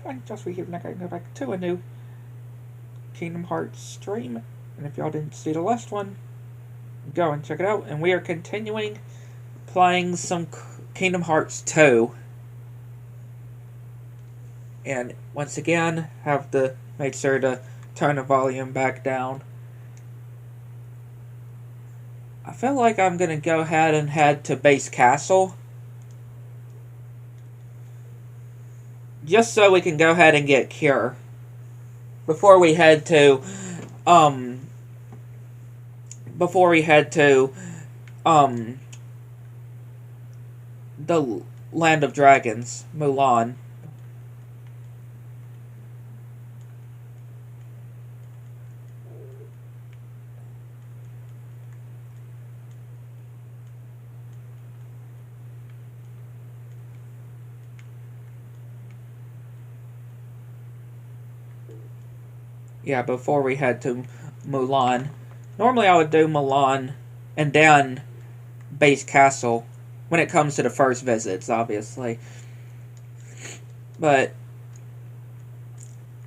I'm just here and I can go back to a new Kingdom Hearts stream. And if y'all didn't see the last one, go and check it out. And we are continuing playing some Kingdom Hearts 2. And once again, have to make sure to turn the volume back down. I feel like I'm going to go ahead and head to Base Castle. Just so we can go ahead and get Cure. Before we head to, the Land of Dragons, Mulan. Yeah, before we head to Mulan. Normally I would do Mulan and then Base Castle when it comes to the first visits, obviously. But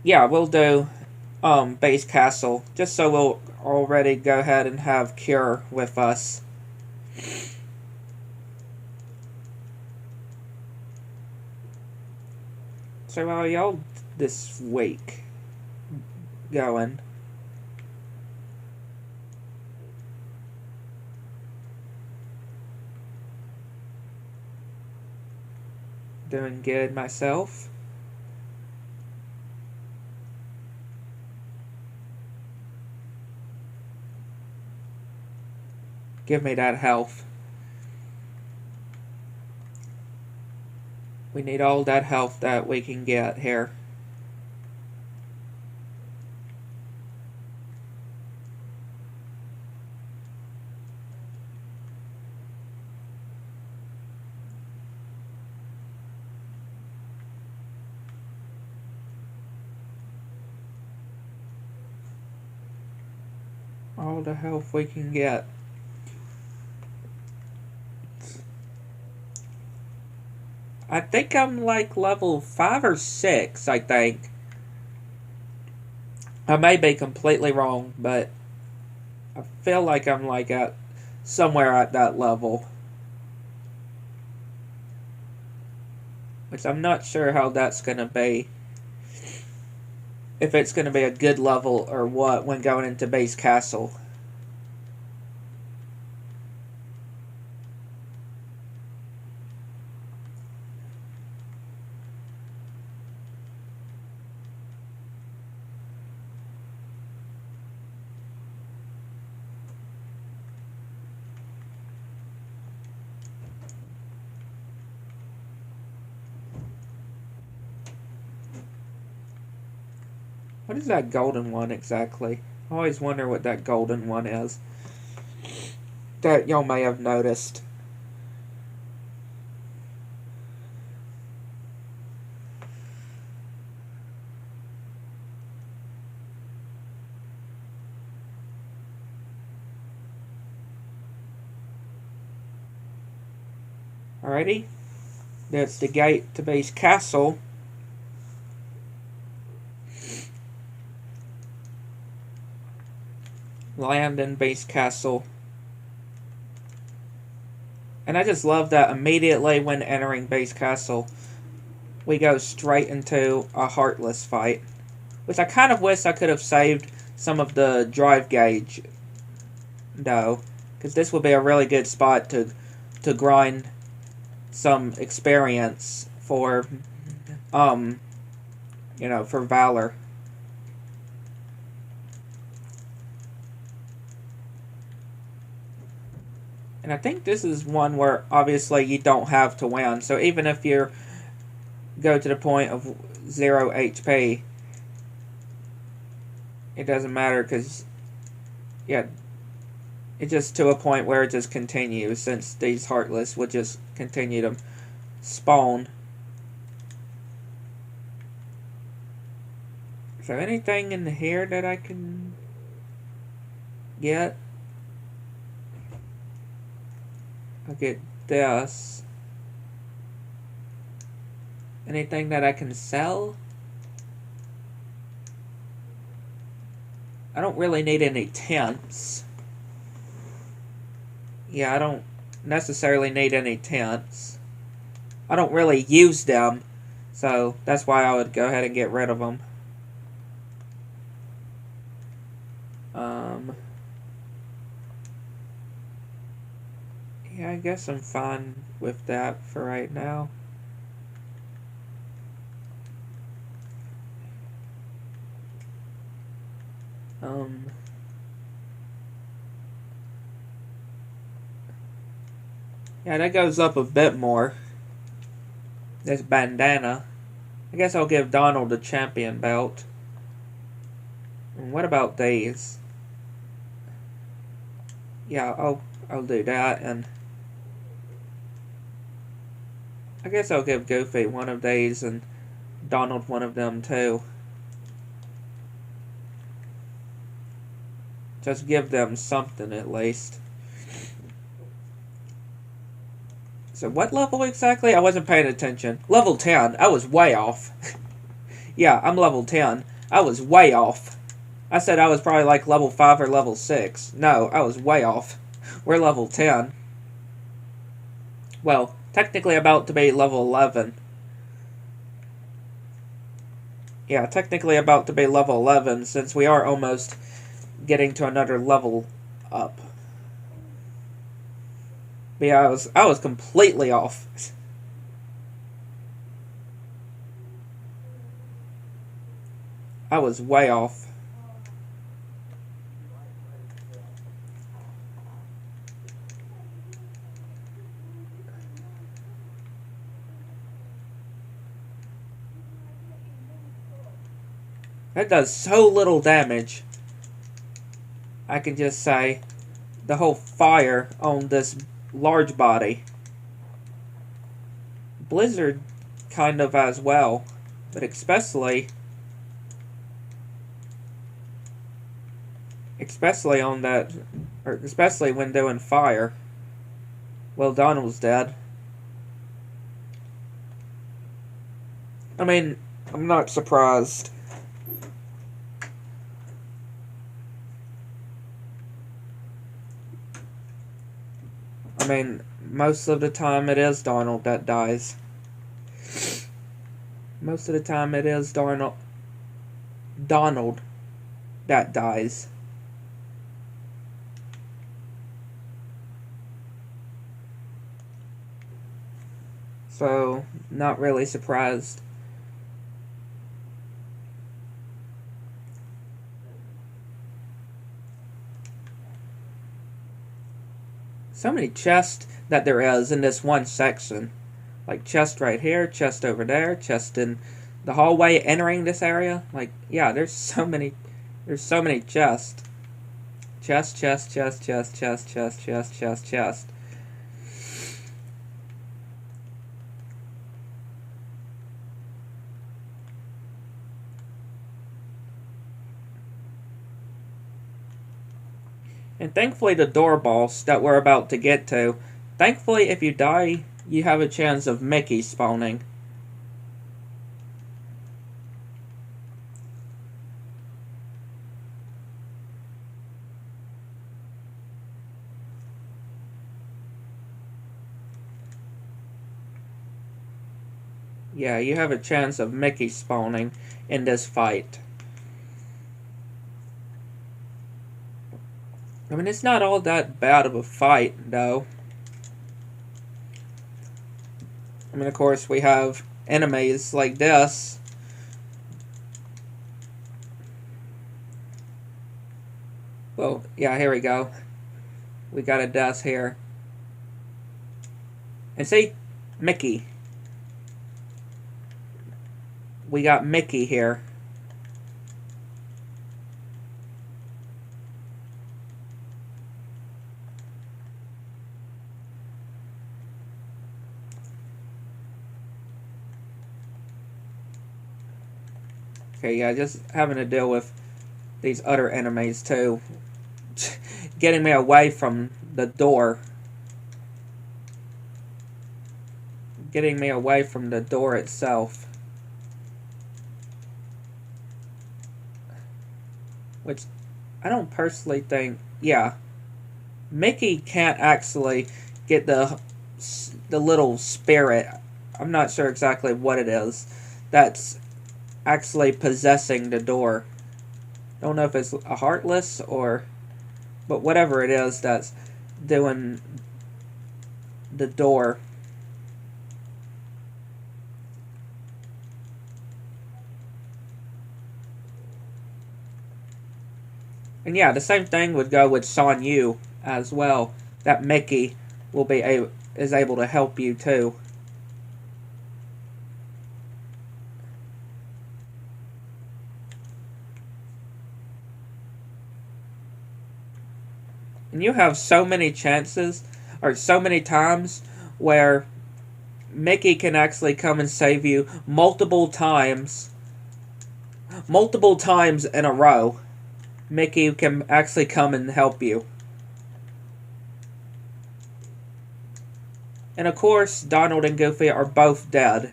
yeah, we'll do Base Castle just so we'll already go ahead and have Cure with us. So how are y'all this week going? Doing good myself. Give me that health. We need all that health that we can get here. All the health we can get. I think I'm like level 5 or 6, I think. I may be completely wrong, but I feel like I'm like at somewhere at that level. Which I'm not sure how that's going to be. If it's going to be a good level or what when going into Base Castle. What is that golden one exactly? I always wonder what that golden one is. That y'all may have noticed. Alrighty. That's the gate to Base Castle. Land in Base Castle. And I just love that immediately when entering Base Castle, we go straight into a Heartless fight. Which I kind of wish I could have saved some of the drive gauge, though. Because this would be a really good spot to grind some experience for, for Valor. And I think this is one where, obviously, you don't have to win. So even if you go to the point of 0 HP, it doesn't matter because, yeah, it's just to a point where it just continues, since these Heartless would just continue to spawn. Is there anything in here that I can get? I'll get this. Anything that I can sell? I don't really need any tents. Yeah, I don't necessarily need any tents. I don't really use them, so that's why I would go ahead and get rid of them. Yeah, I guess I'm fine with that for right now. Yeah, that goes up a bit more. This bandana. I guess I'll give Donald the champion belt. And what about these? Yeah, I'll do that, and I guess I'll give Goofy one of these and Donald one of them too. Just give them something at least. So what level exactly? I wasn't paying attention. Level 10. I was way off. Yeah, I'm level 10. I was way off. I said I was probably like level 5 or level 6. No, I was way off. We're level 10. Well, technically about to be level 11. Yeah, technically about to be level 11 since we are almost getting to another level up. But yeah, I was completely off. I was way off. That does so little damage. I can just say the whole fire on this large body. Blizzard kind of as well, but especially on that, or especially when doing fire. Well, Donald's dead. I mean, I'm not surprised. I mean, most of the time it is Donald that dies. Most of the time it is Donald that dies. So, not really surprised. So many chests that there is in this one section. Like chest right here, chest over there, chest in the hallway entering this area. Like, yeah, there's so many chests. Chest, chest, chest, chest, chest, chest, chest, chest, chest. And thankfully the door boss that we're about to get to, thankfully if you die, you have a chance of Mickey spawning. Yeah, you have a chance of Mickey spawning in this fight. I mean, it's not all that bad of a fight, though. I mean, of course, we have enemies like this. Well, yeah, here we go. We got a death here. And see? Mickey. We got Mickey here. Okay, yeah, just having to deal with these other enemies too. Getting me away from the door. Getting me away from the door itself. Which I don't personally think, yeah, Mickey can't actually get the little spirit. I'm not sure exactly what it is that's actually possessing the door. Don't know if it's a heartless or, but whatever it is that's doing the door. And yeah, the same thing would go with Son Yu as well. That Mickey will be is able to help you too. And you have so many chances, or so many times, where Mickey can actually come and save you multiple times in a row. Mickey can actually come and help you. And of course, Donald and Goofy are both dead.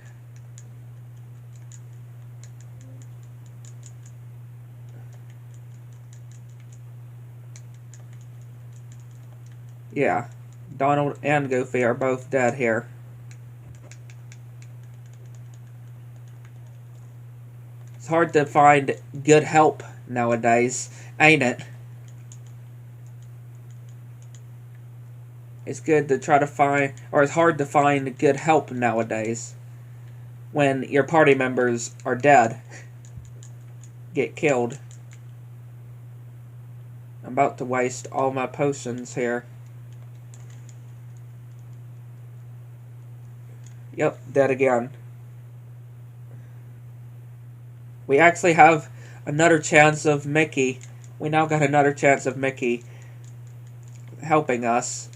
Yeah, Donald and Goofy are both dead here. It's hard to find good help nowadays, ain't it? It's good to try to find, or it's hard to find good help nowadays when your party members are dead, get killed. I'm about to waste all my potions here. Yep, dead again. We actually have another chance of Mickey. We now got another chance of Mickey helping us.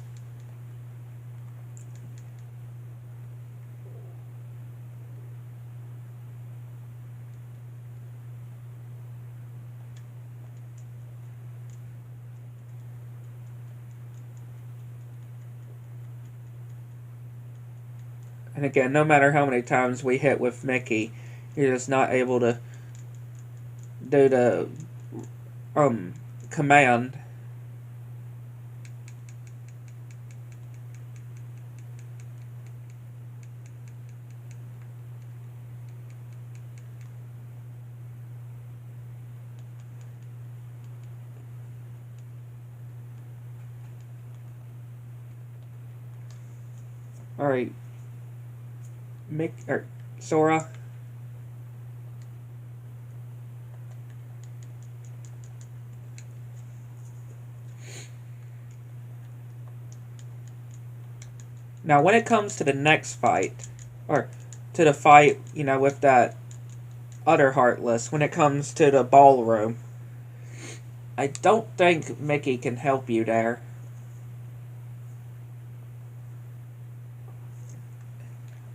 And again, no matter how many times we hit with Mickey, you're just not able to do the command. Alright. Sora. Now, when it comes to the next fight, or to the fight, with that other Heartless, when it comes to the ballroom, I don't think Mickey can help you there.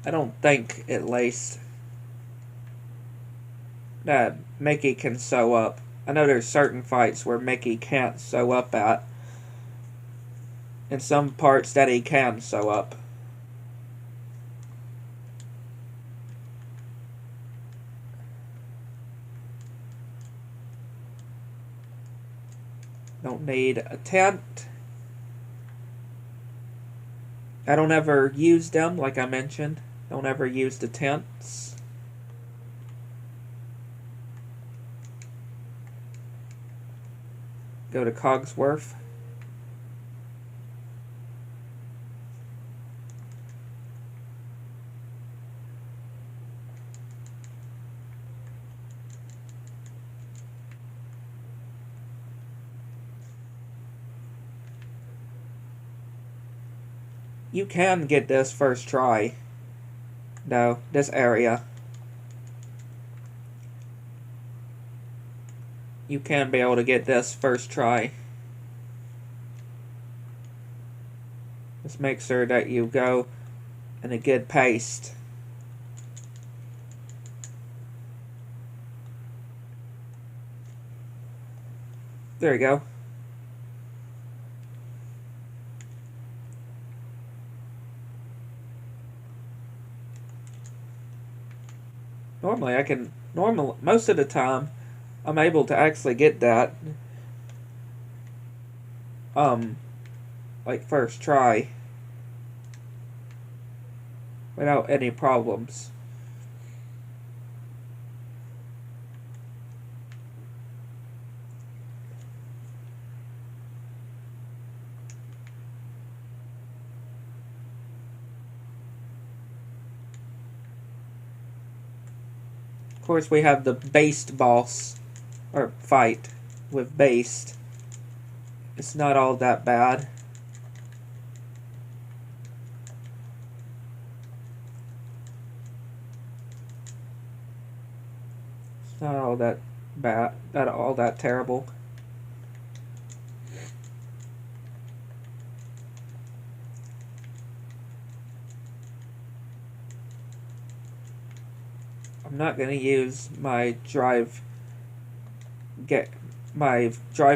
I don't think, at least, that Mickey can sew up. I know there's certain fights where Mickey can't sew up at, and some parts that he can sew up. Don't need a tent. I don't ever use them, like I mentioned. Don't ever use the tents. Go to Cogsworth. You can get this first try. No, this area. You can be able to get this first try. Just make sure that you go in a good pace. There you go. Normally, most of the time, I'm able to actually get that. like first try without any problems. Of course, we have the based boss, or fight with based. It's not all that bad. It's not all that bad, not all that terrible. I'm not gonna use my drive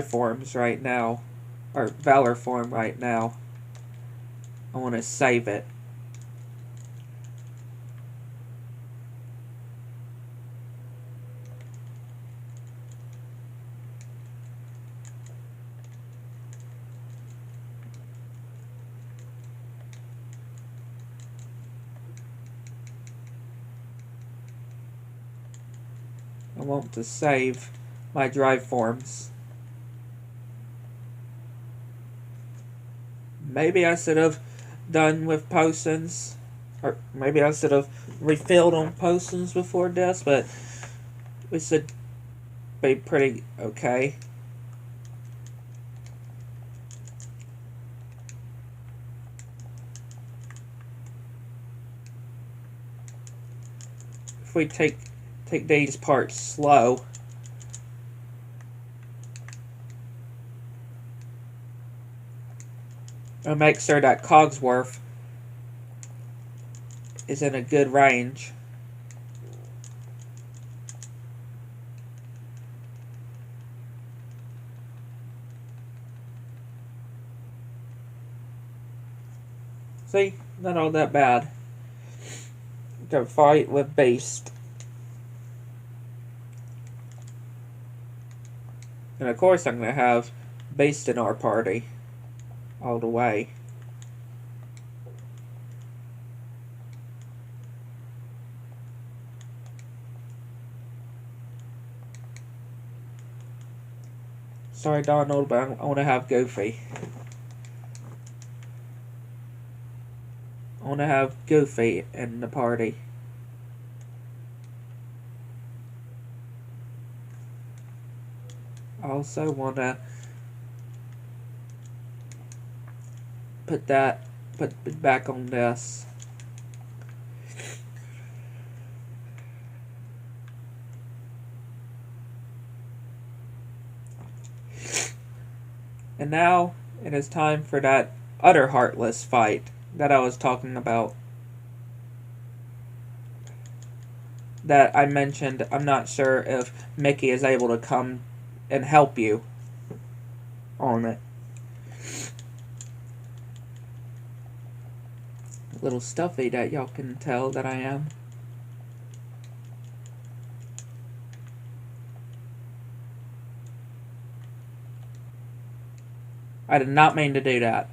forms right now, or Valor form right now. I want to save it. I want to save my drive forms. Maybe I should have done with potions, or maybe I should have refilled on potions before this, but we should be pretty okay. If we take these parts slow, and make sure that Cogsworth is in a good range. See, not all that bad. To fight with Beast. And of course I'm going to have Beast in our party. All the way. Sorry, Donald, but I want to have Goofy. I want to have Goofy in the party. I also want to put it back on this. And now it is time for that other Heartless fight that I was talking about. That I mentioned. I'm not sure if Mickey is able to come and help you on it. Little stuffy that y'all can tell that I am. I did not mean to do that.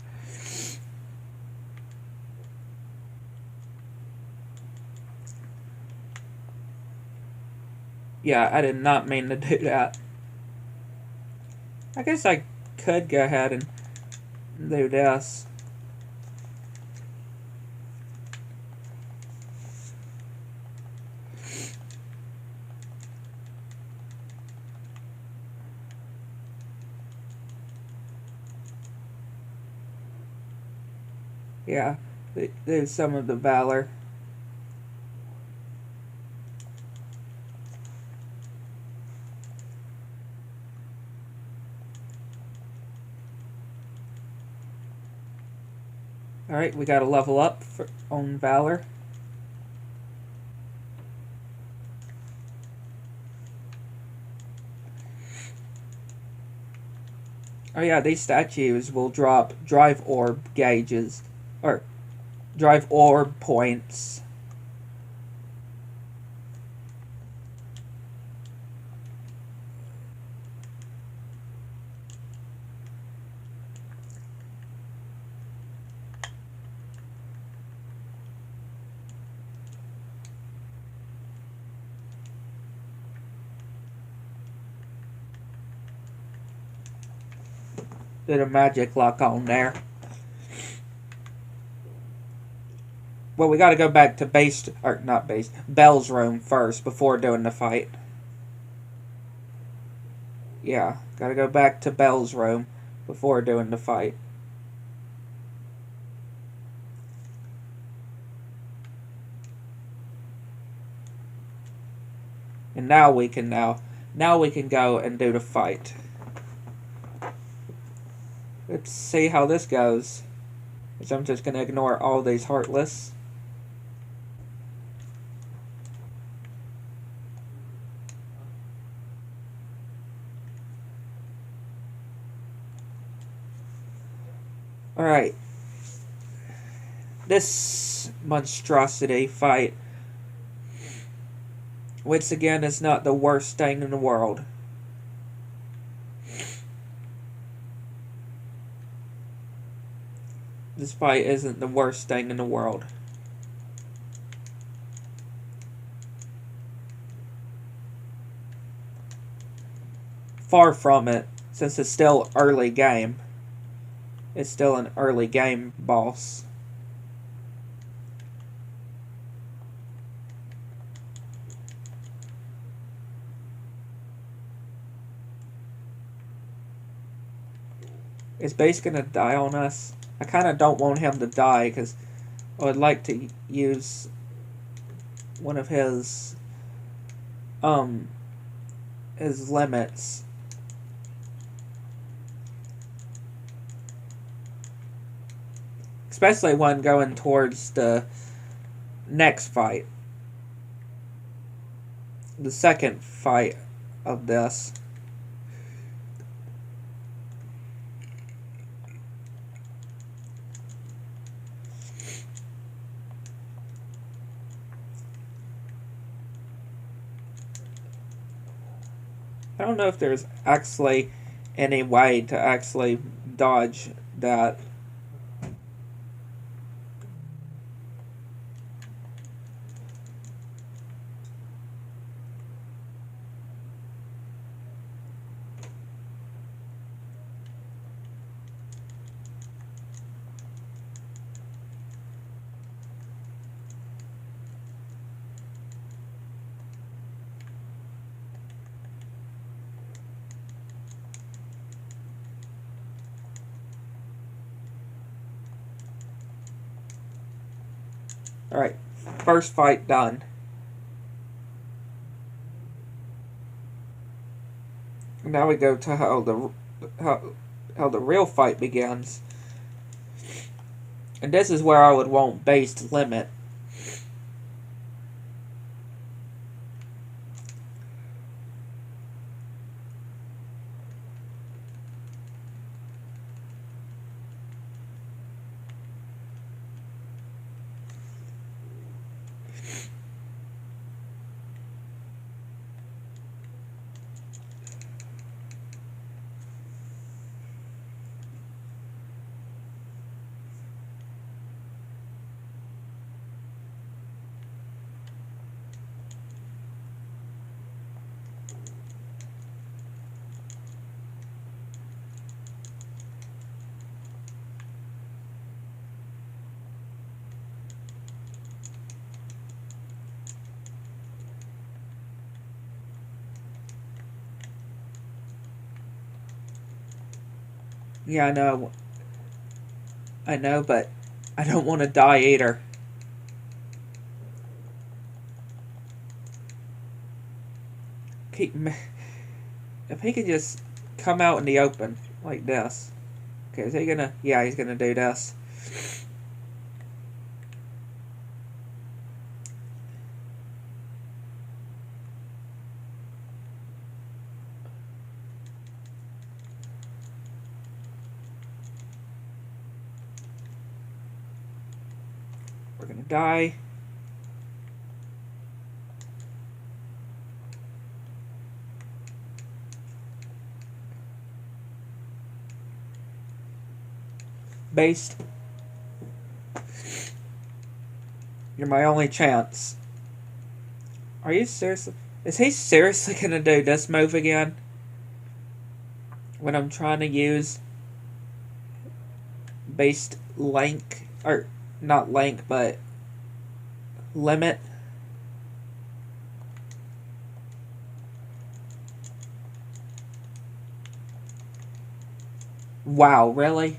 Yeah, I did not mean to do that. I guess I could go ahead and do this. Yeah, there's some of the Valor. Alright, we got to level up on Valor. Oh yeah, these statues will drop drive orb gauges, or drive orb points. Do the magic lock on there. Well, we gotta go back to Bell's room first before doing the fight. Yeah, gotta go back to Bell's room before doing the fight. And now we can go and do the fight. Let's see how this goes. So I'm just gonna ignore all these heartless. Alright. This monstrosity fight, once again, is not the worst thing in the world. This fight isn't the worst thing in the world. Far from it, since it's still early game. It's still an early game boss. Is Base gonna die on us? I kind of don't want him to die because I would like to use one of his limits. Especially when going towards the next fight. The second fight of this. I don't know if there's actually any way to actually dodge that. Alright, first fight done. Now we go to how the real fight begins. And this is where I would want Base to limit. Yeah, I know, but I don't want to die either. If he could just come out in the open like this. Okay, is he gonna? Yeah, he's gonna do this. We're gonna die. Based. You're my only chance. Are you serious? Is he seriously gonna do this move again? When I'm trying to use based length, or not length, but limit. Wow, really?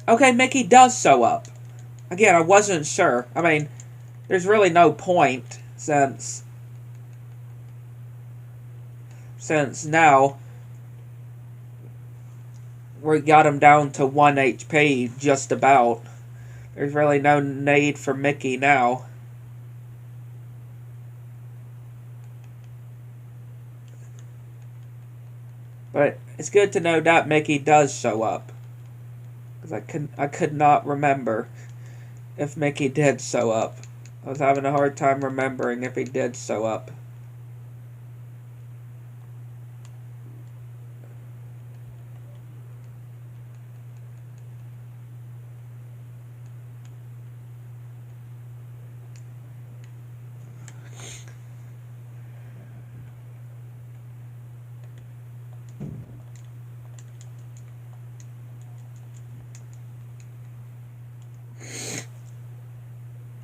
Okay, Mickey does sew up. Again, I wasn't sure. I mean, there's really no point since now we got him down to 1 HP just about. There's really no need for Mickey now. But it's good to know that Mickey does show up. Because I could not remember if Mickey did show up. I was having a hard time remembering if he did show up.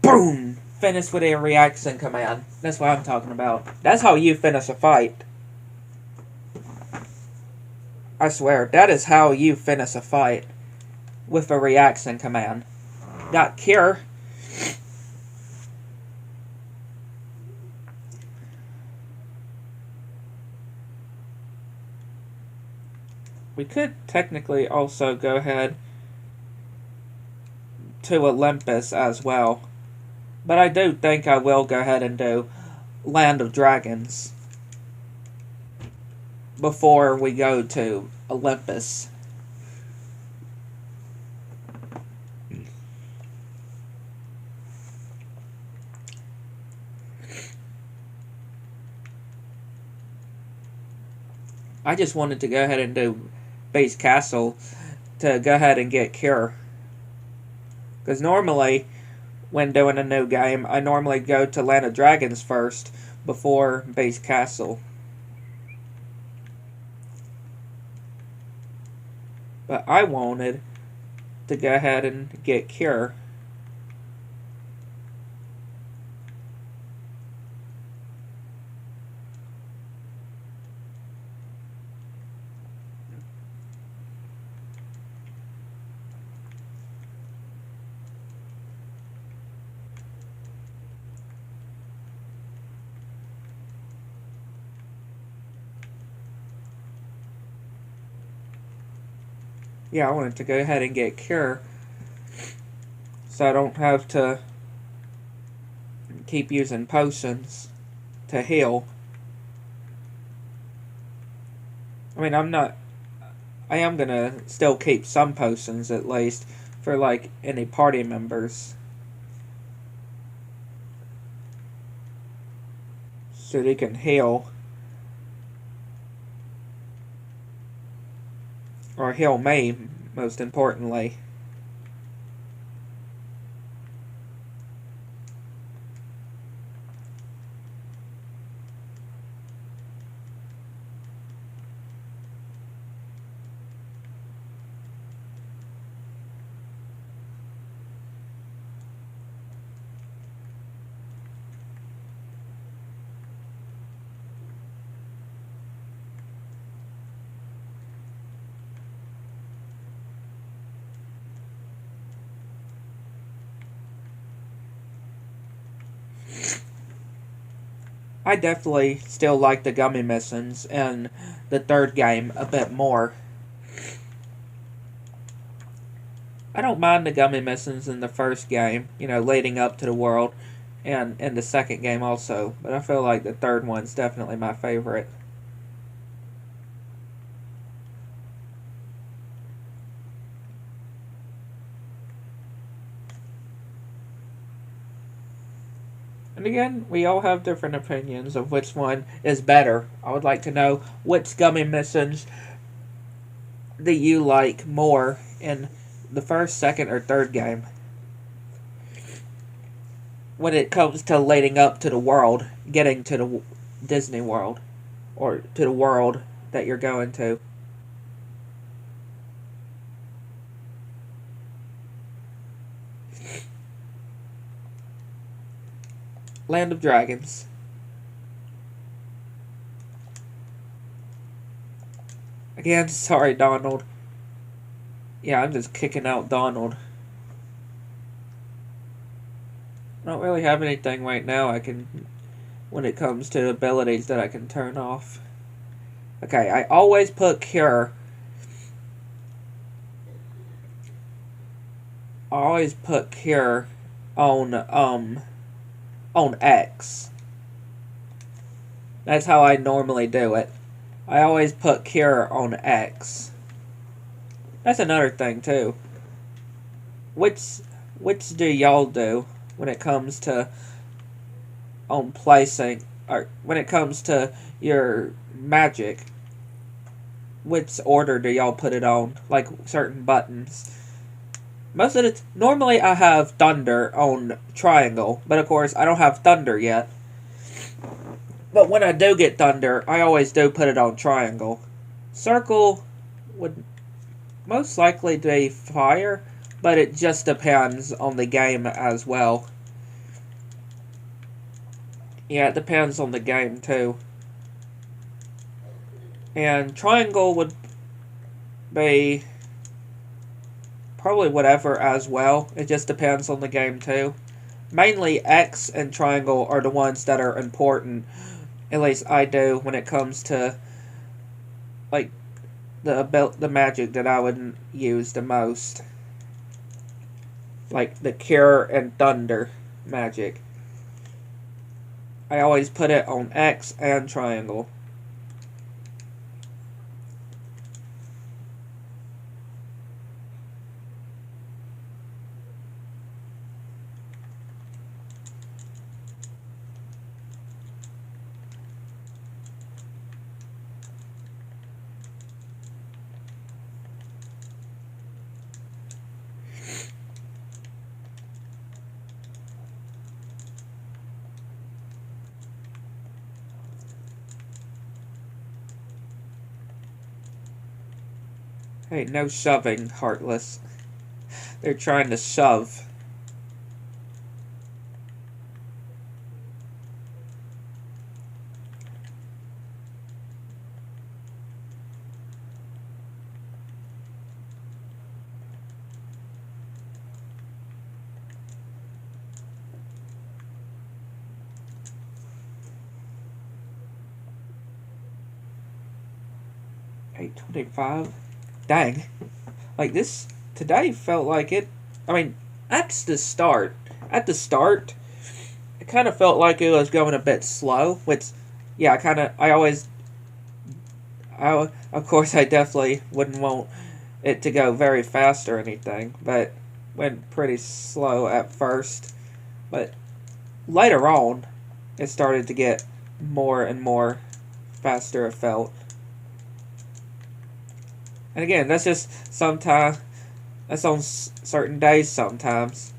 Boom! Finish with a reaction command. That's what I'm talking about. That's how you finish a fight. I swear, that is how you finish a fight. With a reaction command. Got cure. We could technically also go ahead to Olympus as well. But I do think I will go ahead and do Land of Dragons before we go to Olympus. I just wanted to go ahead and do Base Castle to go ahead and get Cure. Because normally, when doing a new game, I normally go to Land of Dragons first before Base Castle. But I wanted to go ahead and get Cure. Yeah, I wanted to go ahead and get Cure so I don't have to keep using potions to heal. I mean, I am gonna still keep some potions at least for like any party members, so they can heal. Or heal me, most importantly. I definitely still like the gummy missions in the third game a bit more. I don't mind the gummy missions in the first game, you know, leading up to the world, and in the second game also, but I feel like the third one's definitely my favorite. And again, we all have different opinions of which one is better. I would like to know which gummy missions do you like more in the first, second, or third game when it comes to leading up to the world, getting to the Disney World, or to the world that you're going to. Land of Dragons. Again, sorry, Donald. Yeah, I'm just kicking out Donald. I don't really have anything right now I can, when it comes to abilities that I can turn off. Okay, I always put Cure. I always put Cure on X. That's how I normally do it. I always put Cure on X. That's another thing too. Which do y'all do when it comes to on placing, or when it comes to your magic? Which order do y'all put it on? Like certain buttons. Most of the normally I have Thunder on triangle, but of course I don't have Thunder yet. But when I do get Thunder, I always do put it on triangle. Circle would most likely be Fire, but it just depends on the game as well. Yeah, it depends on the game too. And triangle would be probably whatever as well. It just depends on the game too. Mainly X and triangle are the ones that are important. At least I do when it comes to like the magic that I would use the most. Like the Cure and Thunder magic. I always put it on X and triangle. Hey, no shoving, Heartless. They're trying to shove. $8.25. Dang. Like this today felt like it. I mean, at the start, it kind of felt like it was going a bit slow. Which, yeah, of course, I definitely wouldn't want it to go very fast or anything, but went pretty slow at first. But later on, it started to get more and more faster, it felt. And again, that's just sometimes, that's on certain days sometimes.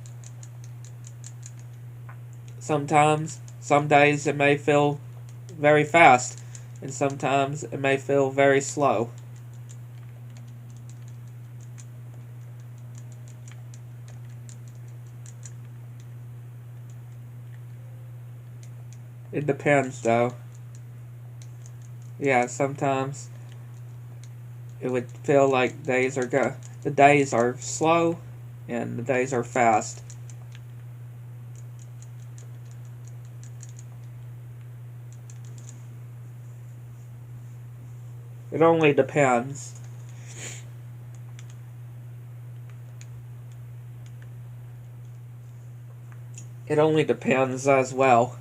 Sometimes, some days it may feel very fast, and sometimes it may feel very slow. It depends though. Yeah, sometimes it would feel like the days are slow and the days are fast. It only depends. It only depends as well.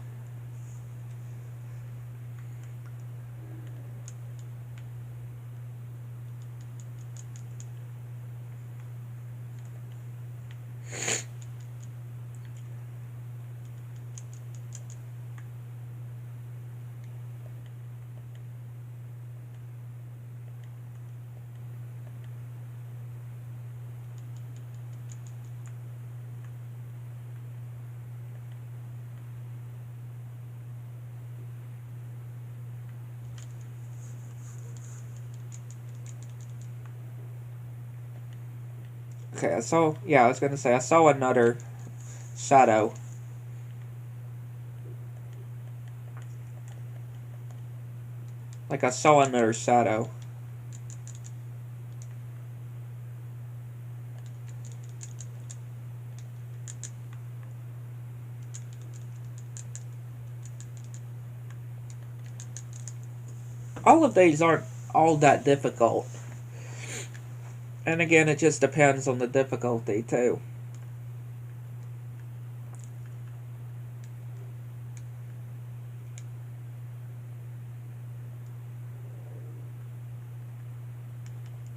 Okay, I was gonna say, I saw another shadow. Like I saw another shadow. All of these aren't all that difficult. And again, it just depends on the difficulty too.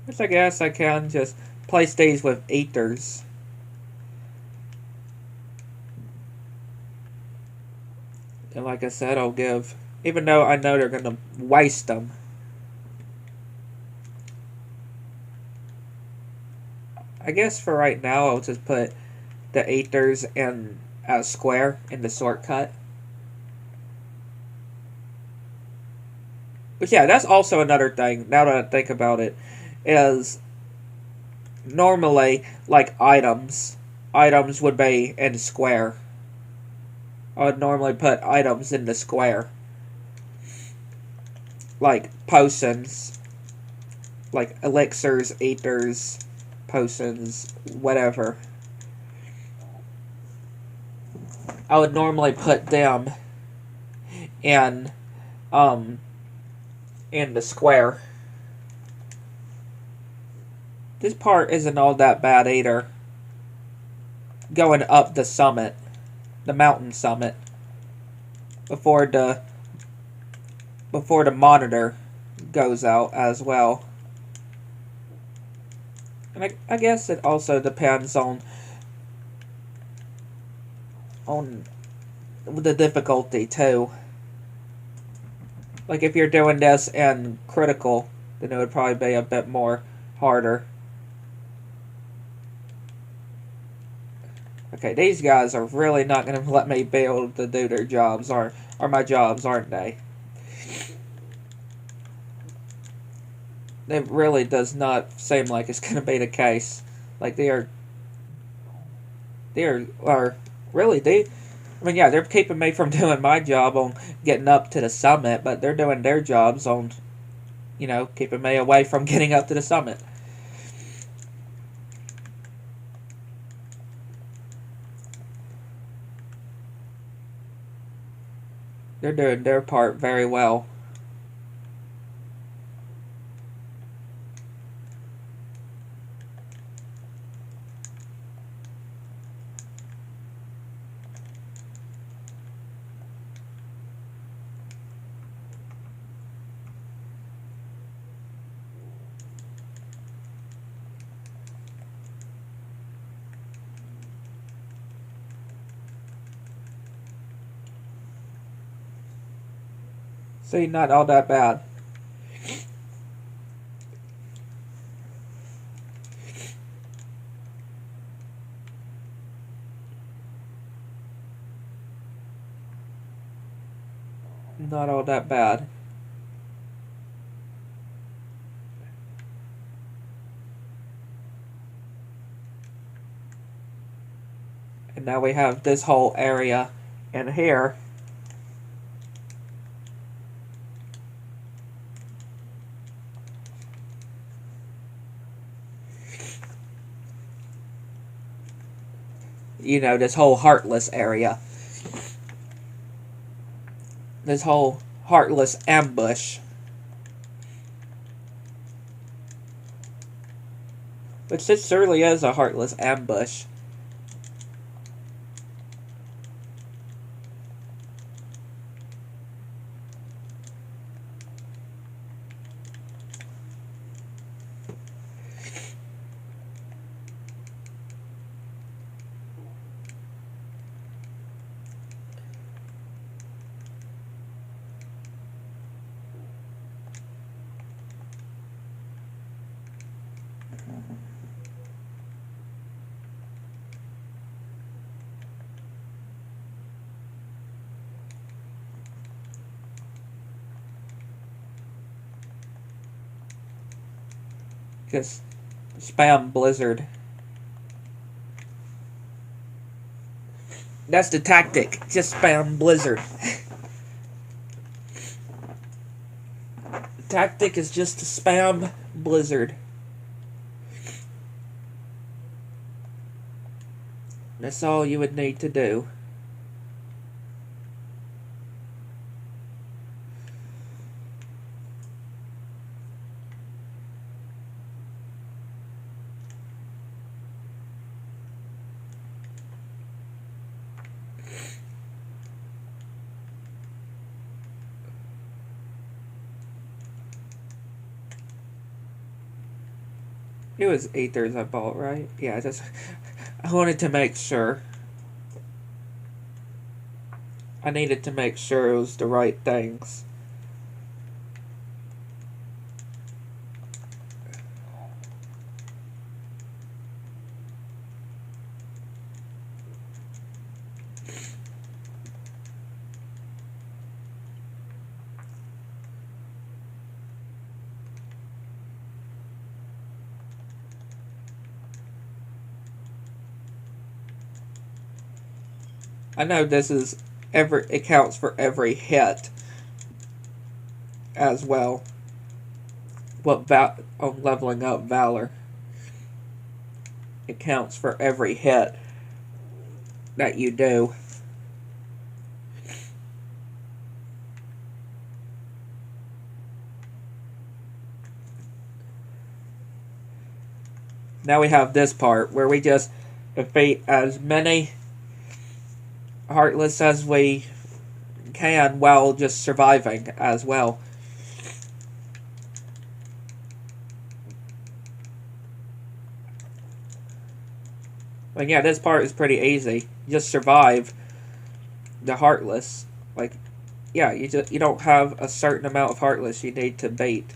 Which I guess I can just place these with ethers. And like I said, I'll give, even though I know they're going to waste them. I guess for right now, I'll just put the ethers in a square in the shortcut. But yeah, that's also another thing, now that I think about it, is normally, like items would be in square. I would normally put items in the square. Like potions, like elixirs, ethers, potions, whatever. I would normally put them in the square. This part isn't all that bad either. Going up the summit, the mountain summit, before the monitor goes out as well. And I guess it also depends on the difficulty too. Like if you're doing this in critical, then it would probably be a bit more harder. Okay, these guys are really not going to let me be able to do their jobs, or my jobs, aren't they? It really does not seem like it's going to be the case. Like they are really, I mean, yeah, they're keeping me from doing my job on getting up to the summit, but they're doing their jobs on, keeping me away from getting up to the summit. They're doing their part very well. See, not all that bad. Not all that bad. And now we have this whole area in here. This whole heartless area. This whole heartless ambush. Which this surely is a heartless ambush. Just spam Blizzard. That's the tactic. Just spam Blizzard. The tactic is just to spam Blizzard. That's all you would need to do. It was ethers I bought, right? Yeah, I wanted to make sure. I needed to make sure it was the right things. I know this is it counts for every hit as well. On leveling up Valor, it counts for every hit that you do. Now we have this part where we just defeat as many Heartless as we can while just surviving as well. But yeah, this part is pretty easy. Just survive the Heartless. Like, yeah, you don't have a certain amount of Heartless you need to beat.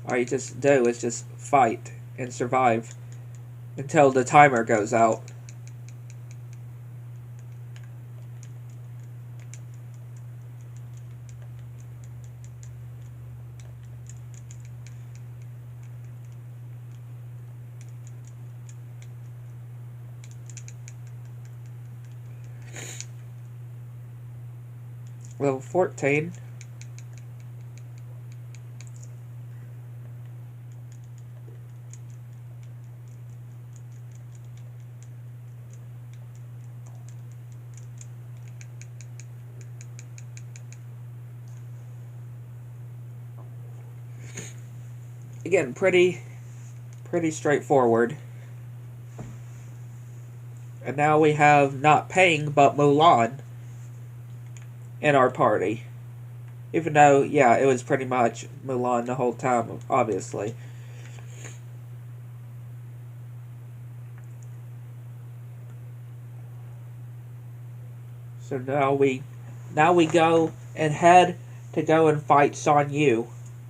All you just do is just fight and survive until the timer goes out. Level 14. Again, pretty straightforward. And now we have not Ping, but Mulan in our party. Even though, yeah, it was pretty much Mulan the whole time, obviously. So now we go and head to go and fight Shan Yu,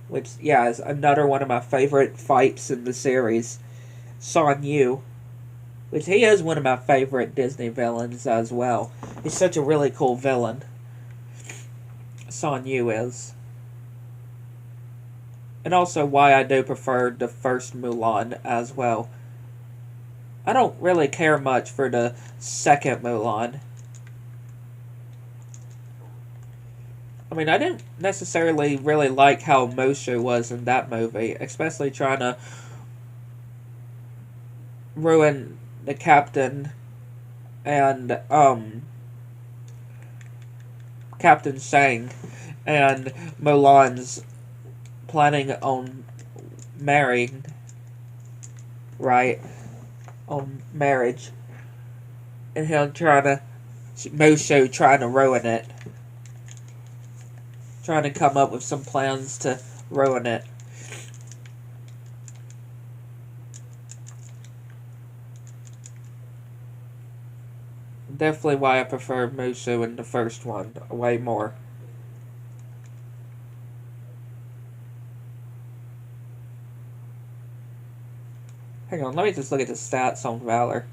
which, yeah, is another one of my favorite fights in the series. Shan Yu, which he is one of my favorite Disney villains as well. He's such a really cool villain. Shan Yu is. And also why I do prefer the first Mulan as well. I don't really care much for the second Mulan. I mean, I didn't necessarily really like how Mushu was in that movie, especially trying to ruin the captain and, Captain Shang and Mulan's planning on marrying, right? On marriage. And him Mushu trying to ruin it. Trying to come up with some plans to ruin it. Definitely why I prefer Mushu in the first one way more. Hang on, let me just look at the stats on Valor.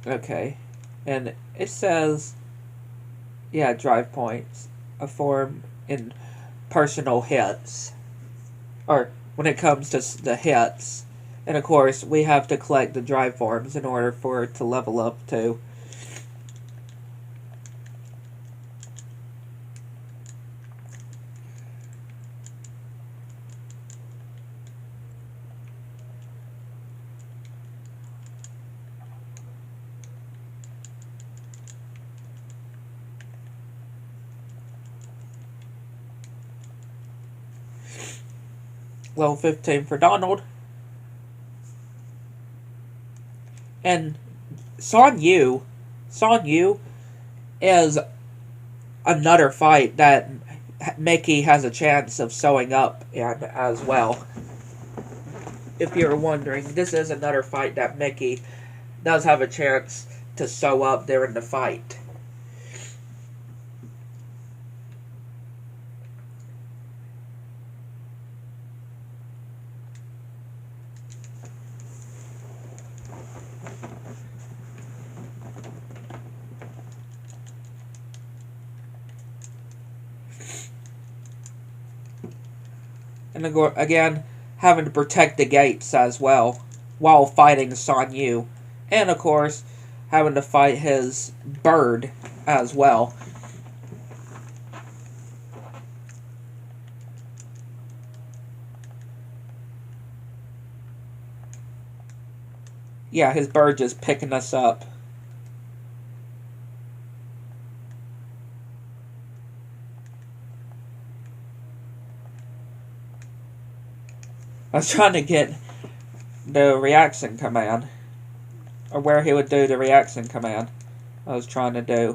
Okay. And it says, yeah, drive points. A form in personal hits. Or when it comes to the hits. And of course, we have to collect the drive forms in order for it to level up too. Level 15 for Donald. And Son Yu is another fight that Mickey has a chance of sewing up in as well. If you're wondering, this is another fight that Mickey does have a chance to sew up during the fight. And again, having to protect the gates as well while fighting Son Yu. And of course, having to fight his bird as well. Yeah, his bird just picking us up. I was trying to get the reaction command. Or where he would do the reaction command. I was trying to do.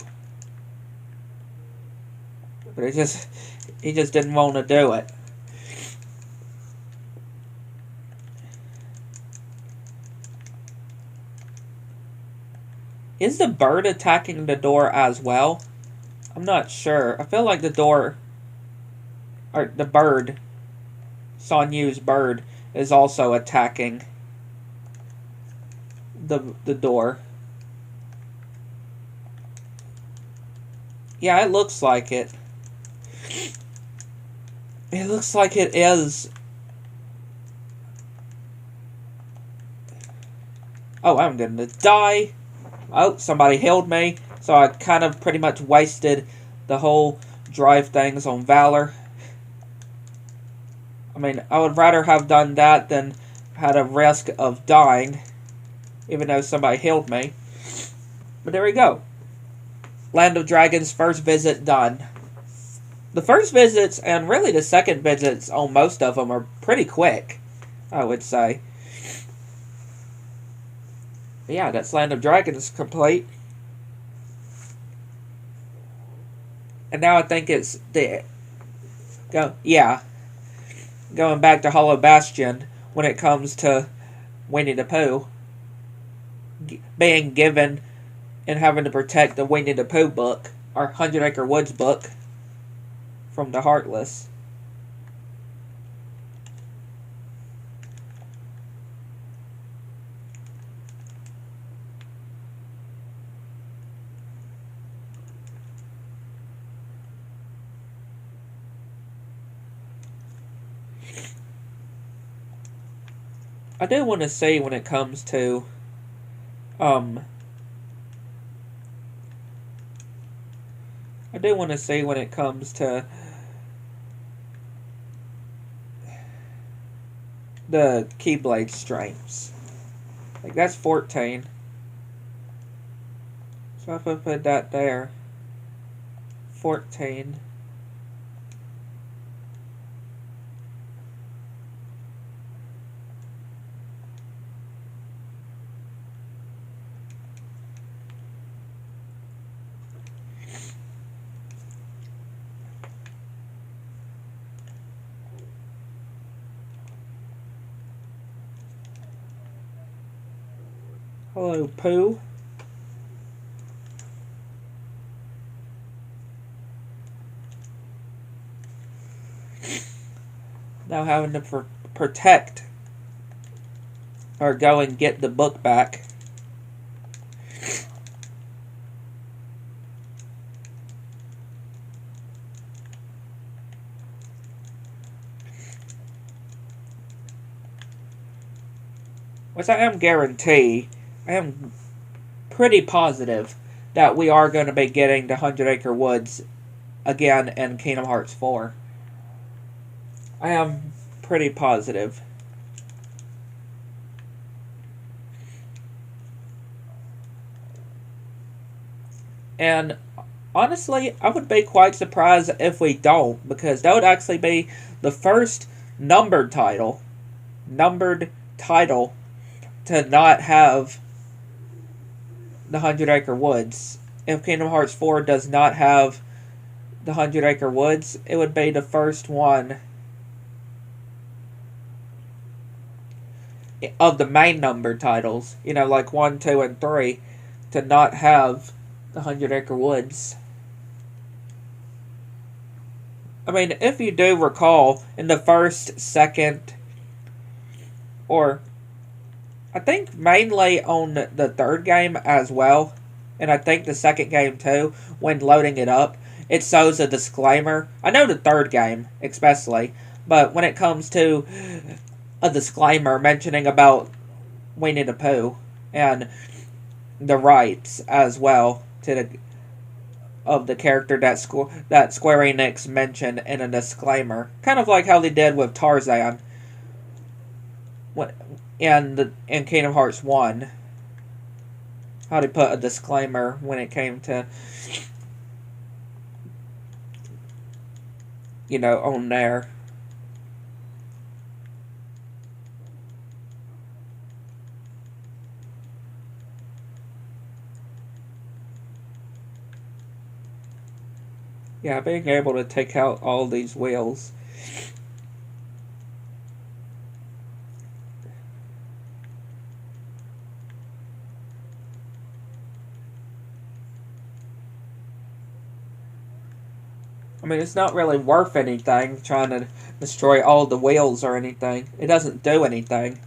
But he just didn't want to do it. Is the bird attacking the door as well? I'm not sure. I feel like the door, or the bird, Son Yu's bird, is also attacking the door. Yeah, it looks like it. It looks like it is. Oh, I'm gonna die. Oh, somebody healed me. So I kind of pretty much wasted the whole drive things on Valor. I mean, I would rather have done that than had a risk of dying. Even though somebody healed me. But there we go. Land of Dragons first visit done. The first visits, and really the second visits on most of them, are pretty quick, I would say. But yeah, that's Land of Dragons complete. And now I think it's going back to Hollow Bastion when it comes to Winnie the Pooh being given and having to protect the Winnie the Pooh book, our 100 Acre Woods book, from the Heartless. I do want to say when it comes to the Keyblade strengths. Like, that's 14. So if I put that there, 14. Hello, Pooh. Now having to protect or go and get the book back. Which I am I am pretty positive that we are going to be getting the 100 Acre Woods again in Kingdom Hearts 4. I am pretty positive. And honestly, I would be quite surprised if we don't, because that would actually be the first numbered title. Numbered title to not have the 100 Acre Woods. If Kingdom Hearts 4 does not have the 100 Acre Woods, it would be the first one of the main numbered titles, you know, like 1, 2, and 3, to not have the 100 Acre Woods. I mean, if you do recall, in the first, second, or I think mainly on the third game as well, and I think the second game too, when loading it up, it shows a disclaimer. I know the third game, especially, but when it comes to a disclaimer mentioning about Winnie the Pooh and the rights as well to the of the character that Square Enix mentioned in a disclaimer, kind of like how they did with Tarzan in Kingdom Hearts 1. How they put a disclaimer when it came to, you know, on there. Yeah, being able to take out all these wheels. I mean, it's not really worth anything trying to destroy all the wheels or anything. It doesn't do anything.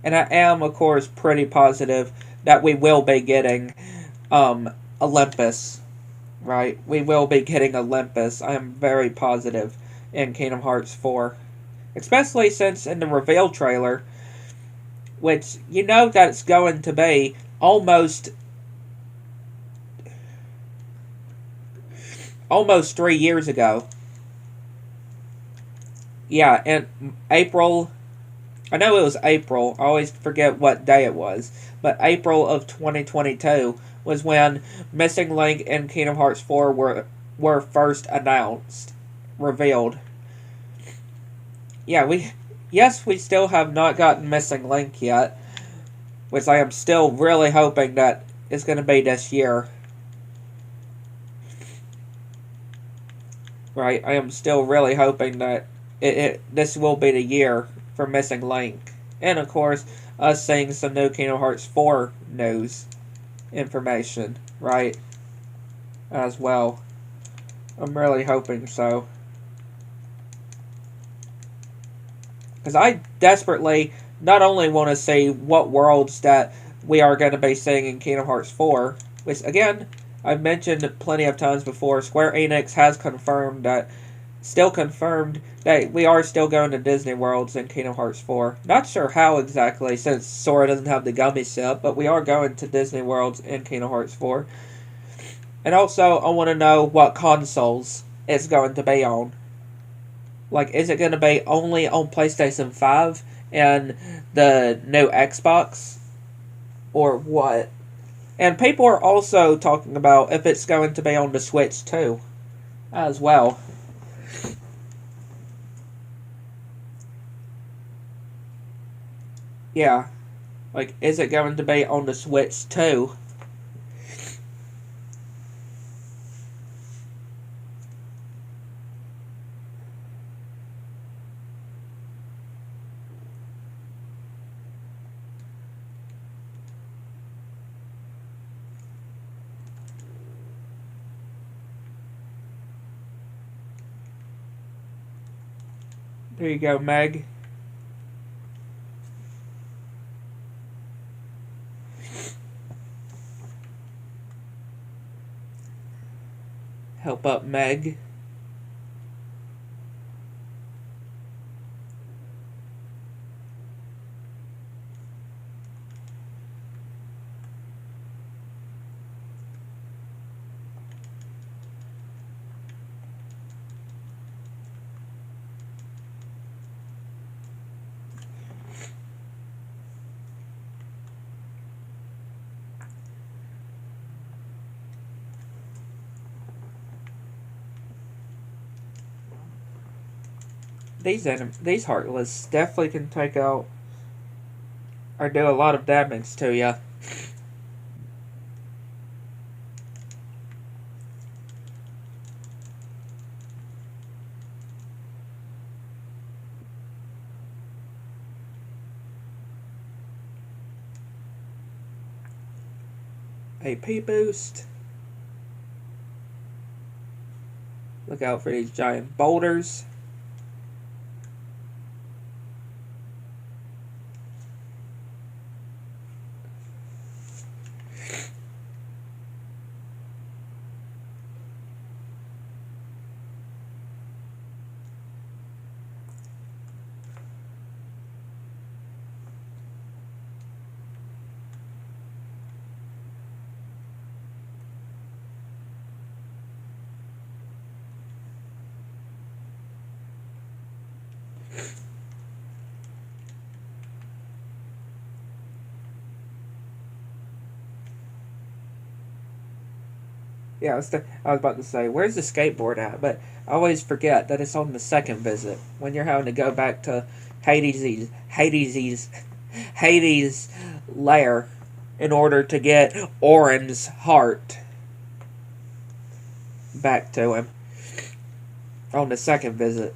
And I am, of course, pretty positive that we will be getting Olympus, right? We will be getting Olympus. I am very positive in Kingdom Hearts 4. Especially since in the reveal trailer, which you know that it's going to be almost 3 years ago. Yeah, in April. I know it was April. I always forget what day it was. But April of 2022 was when Missing Link and Kingdom Hearts 4 were first announced, revealed. Yeah, we still have not gotten Missing Link yet, which I am still really hoping that it's going to be this year. Right, I am still really hoping that this will be the year for Missing Link. And of course, us seeing some new Kingdom Hearts 4 news information, right? As well. I'm really hoping so. Because I desperately not only want to see what worlds that we are going to be seeing in Kingdom Hearts 4, which again, I've mentioned plenty of times before, Square Enix has confirmed that we are still going to Disney Worlds in Kingdom Hearts 4. Not sure how exactly, since Sora doesn't have the gummy ship, but we are going to Disney Worlds in Kingdom Hearts 4. And also, I want to know what consoles it's going to be on. Like, is it going to be only on PlayStation 5 and the new Xbox? Or what? And people are also talking about if it's going to be on the Switch too, as well. Yeah. Like, is it going to be on the Switch too? There you go, Meg. Help up, Meg. these Heartless definitely can take out or do a lot of damage to you. AP boost. Look out for these giant boulders. Yeah, I was about to say, where's the skateboard at? But I always forget that it's on the second visit when you're having to go back to Hades' lair in order to get Orin's heart back to him on the second visit.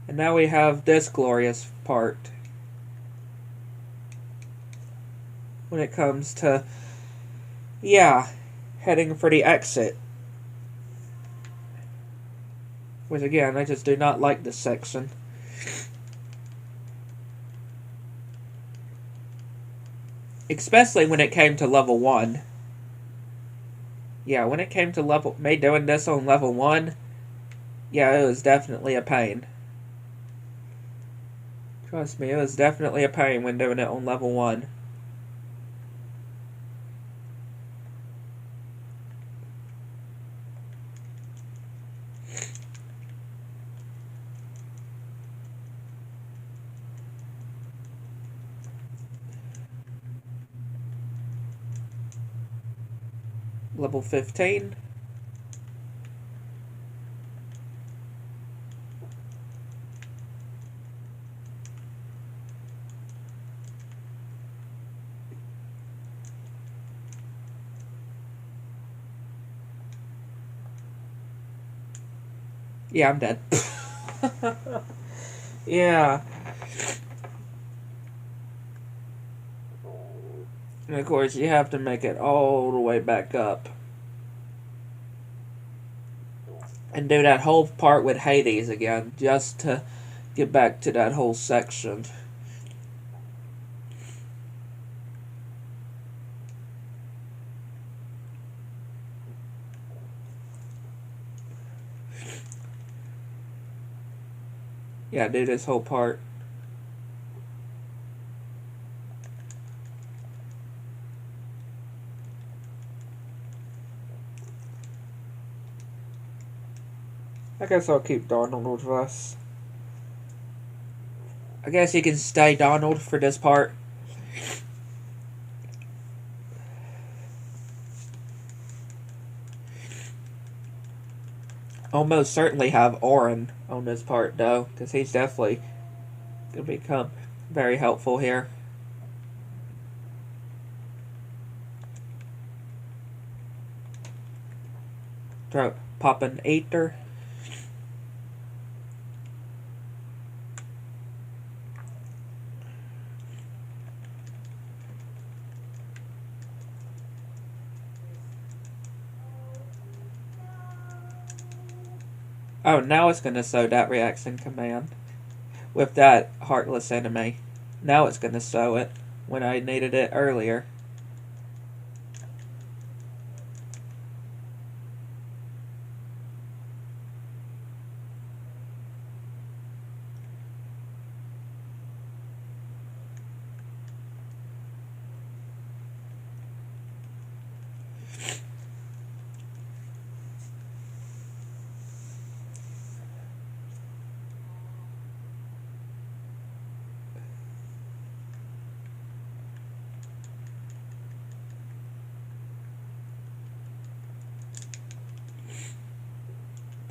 And now we have this glorious part when it comes to, yeah, heading for the exit. Which again, I just do not like this section. Especially when it came to level 1. Yeah, when it came to me doing this on level 1, yeah, it was definitely a pain. Trust me, it was definitely a pain when doing it on level 1. Level 15. Yeah, I'm dead. Yeah. And of course, you have to make it all the way back up. And do that whole part with Hades again, just to get back to that whole section. Yeah, do this whole part. I guess I'll keep Donald with us. I guess you can stay Donald for this part. Almost certainly have Orin on this part, though, because he's definitely going to become very helpful here. Pop an Aether. Oh, now it's going to show that reaction command with that Heartless enemy. Now it's going to show it when I needed it earlier.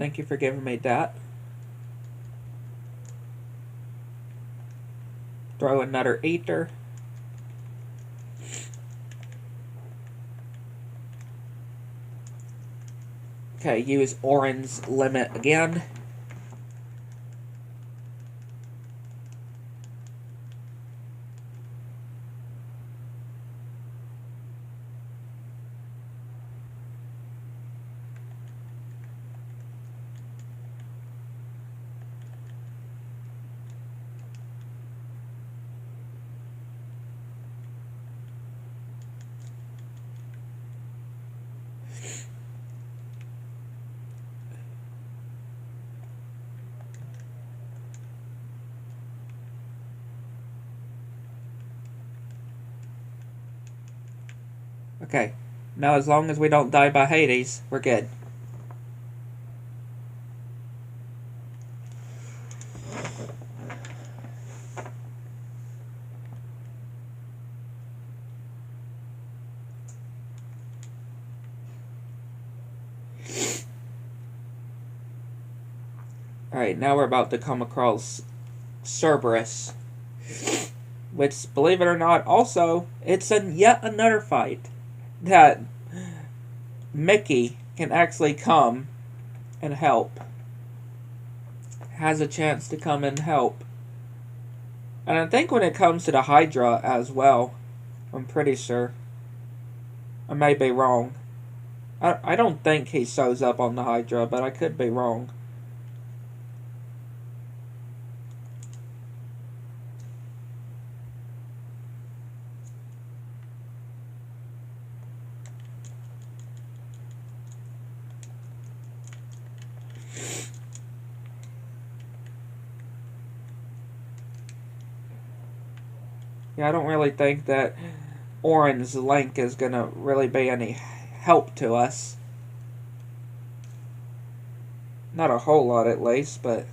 Thank you for giving me that. Throw another ether. Okay, use orange limit again. Okay, now as long as we don't die by Hades, we're good. Alright, now we're about to come across Cerberus. Which, believe it or not, also, it's yet another fight that Mickey can actually come and help. Has a chance to come and help. And I think when it comes to the Hydra as well, I'm pretty sure. I may be wrong. I don't think he shows up on the Hydra, but I could be wrong. Yeah, I don't really think that Orange Link is gonna really be any help to us. Not a whole lot, at least, but...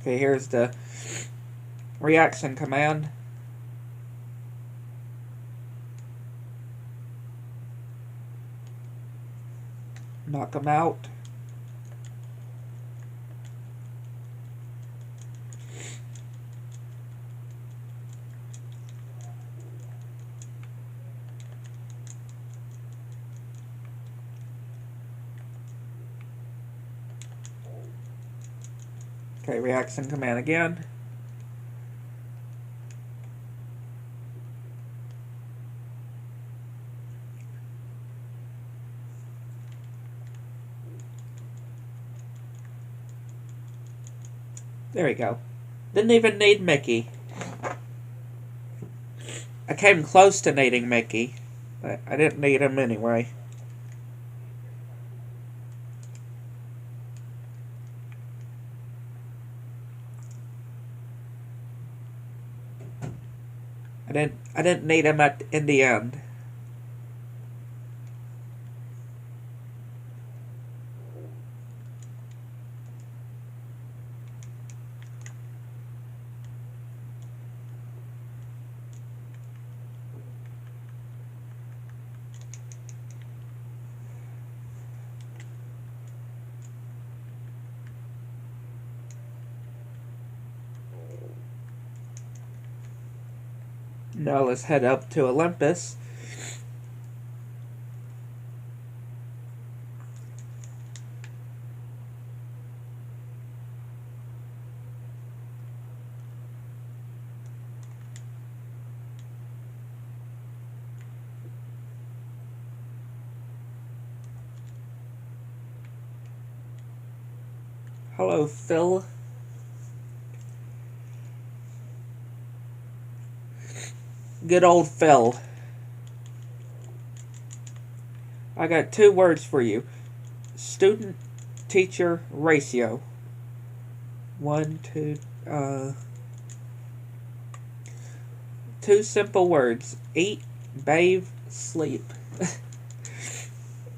Okay, here's the reaction command. Knock him out. Okay, reaction command again. There we go. Didn't even need Mickey. I came close to needing Mickey, but I didn't need him anyway. I didn't need him in the end. Now let's head up to Olympus. Hello, Phil. Good old Phil. I got 2 words for you. Student teacher ratio. 1, 2, 2 simple words. Eat, bathe, sleep.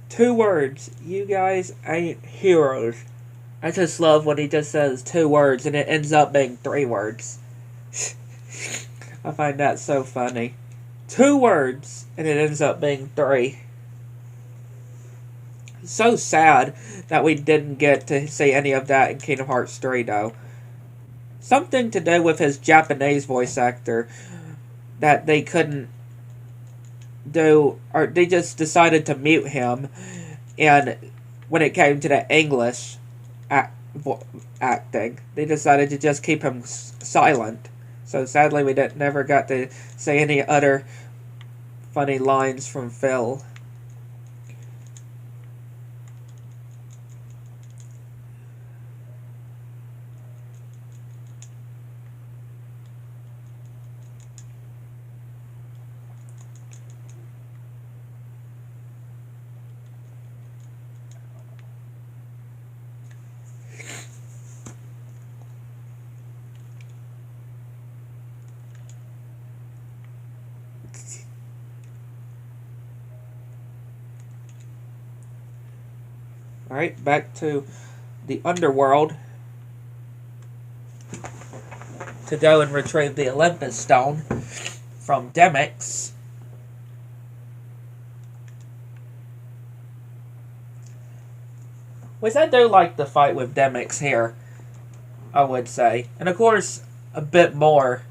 2 words. You guys ain't heroes. I just love when he just says 2 words and it ends up being 3 words. I find that so funny. 2 words and it ends up being 3. So sad that we didn't get to see any of that in Kingdom Hearts 3 though. Something to do with his Japanese voice actor that they couldn't do, or they just decided to mute him, and when it came to the English acting, they decided to just keep him silent. So sadly we never got to say any other funny lines from Phil. Alright, back to the underworld to go and retrieve the Olympus Stone from Demyx. Which I do like the fight with Demyx here, I would say. And of course, a bit more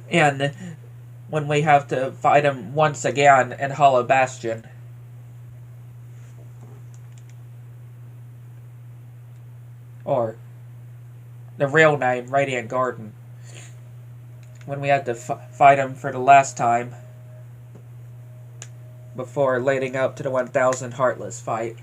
in when we have to fight him once again in Hollow Bastion. Or the real name, Radiant Garden. When we had to fight him for the last time before leading up to the 1000 Heartless fight.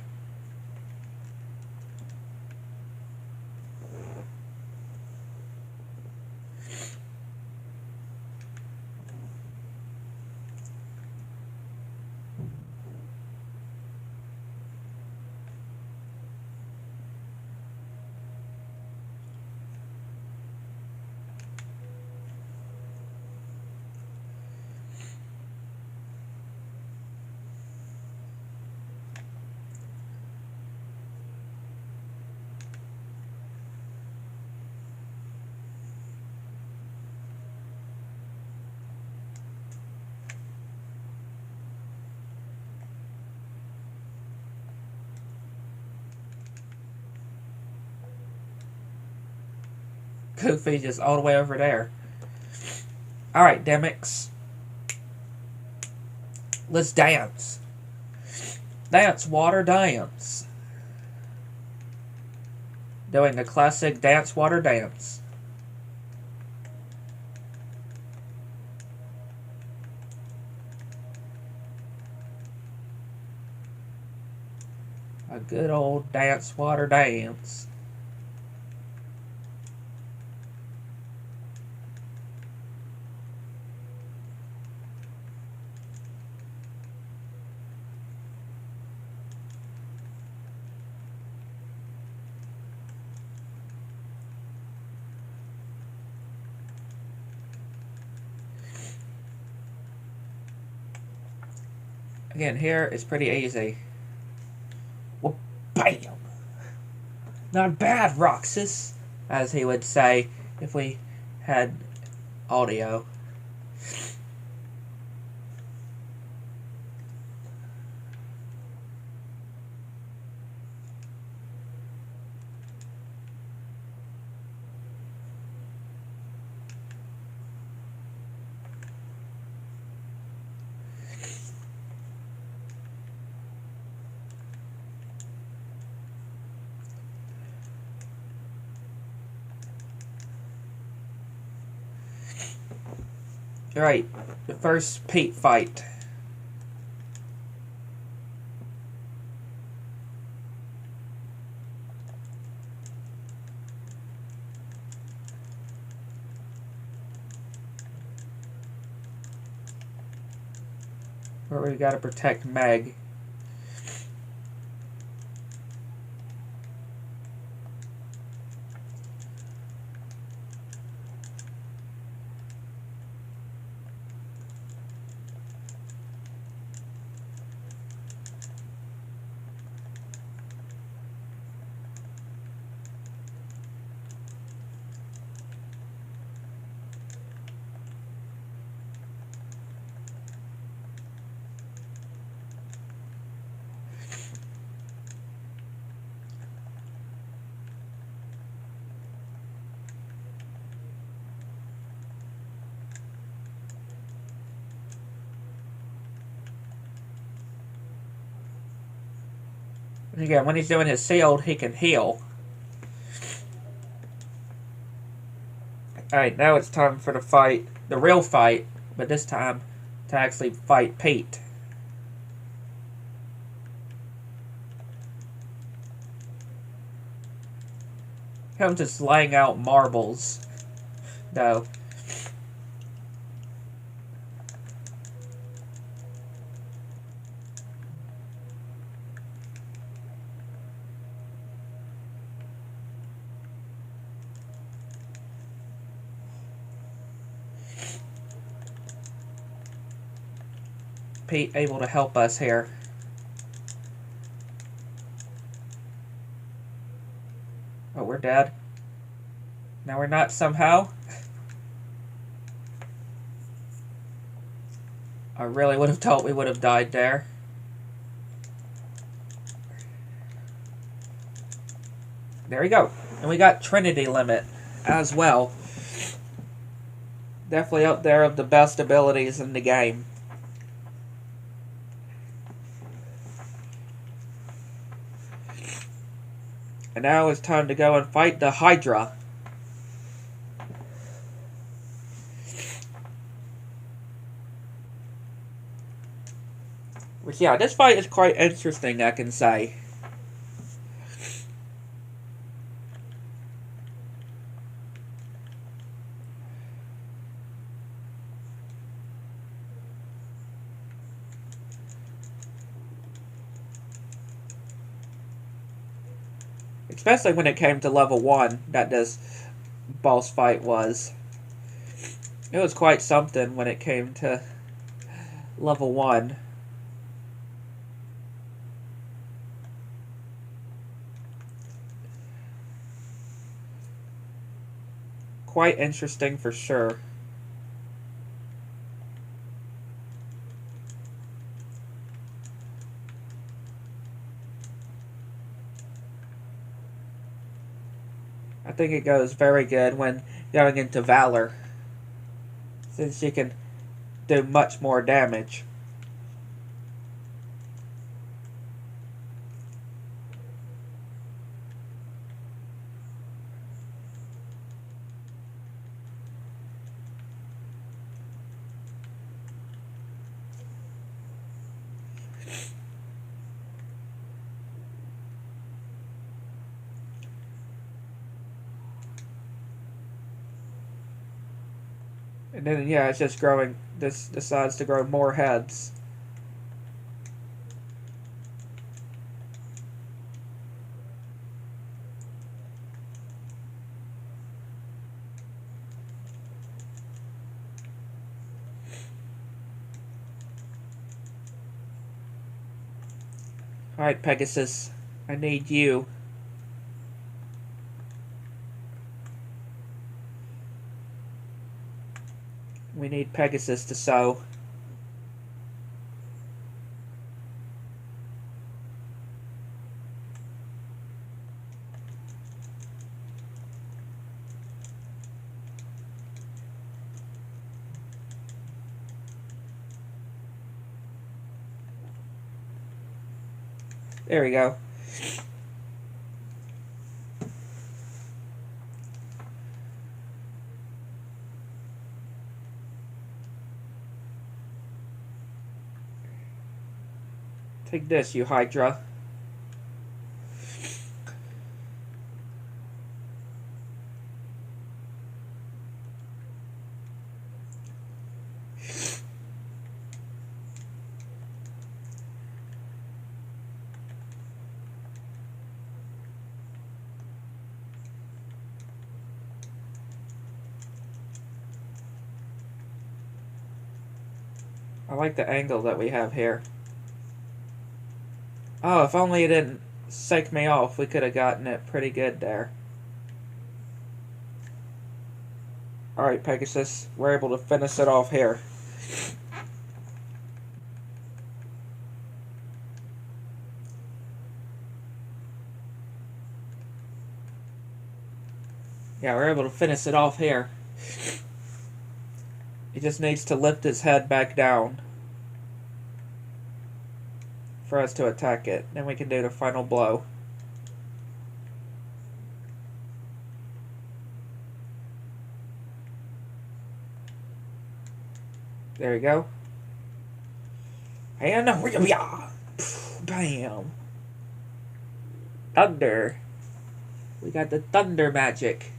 Goofy just all the way over there. Alright, Demyx. Let's dance. Dance, water, dance. Doing the classic dance, water, dance. A good old dance, water, dance. Again, here it's pretty easy. Well, bam! Not bad, Roxas, as he would say if we had audio. Alright, the first Pete fight. Where we gotta protect Meg. And again, when he's doing his sealed, he can heal. Alright, now it's time for the fight, the real fight, but this time to actually fight Pete. Him just laying out marbles, though. Pete able to help us here. Oh, we're dead. Now we're not somehow. I really would have thought we would have died there. There we go. And we got Trinity Limit as well. Definitely up there of the best abilities in the game. And now it's time to go and fight the Hydra. Which, yeah, this fight is quite interesting, I can say. Especially when it came to level 1, that this boss fight was. It was quite something when it came to level 1. Quite interesting for sure. I think it goes very good when going into Valor, since you can do much more damage. And then, yeah, it's just growing. This decides to grow more heads. Alright, Pegasus. I need you. We need Pegasus to sow. There we go. Take this, you Hydra. I like the angle that we have here. Oh, if only it didn't sink me off, we could have gotten it pretty good there. Alright, Pegasus, we're able to finish it off here. Yeah, we're able to finish it off here. He just needs to lift his head back down for us to attack it. Then we can do the final blow. There you go. And bam. Thunder. We got the thunder magic.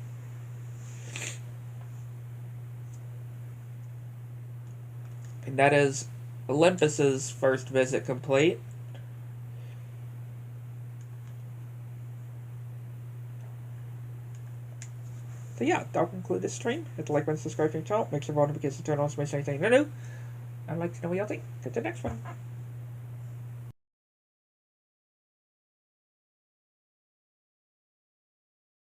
And that is Olympus's first visit complete. So yeah, that'll conclude this stream. Hit the like button, subscribe to the channel, make sure all notifications turn on so you miss anything new. I'd like to know what y'all think. Get to the next one.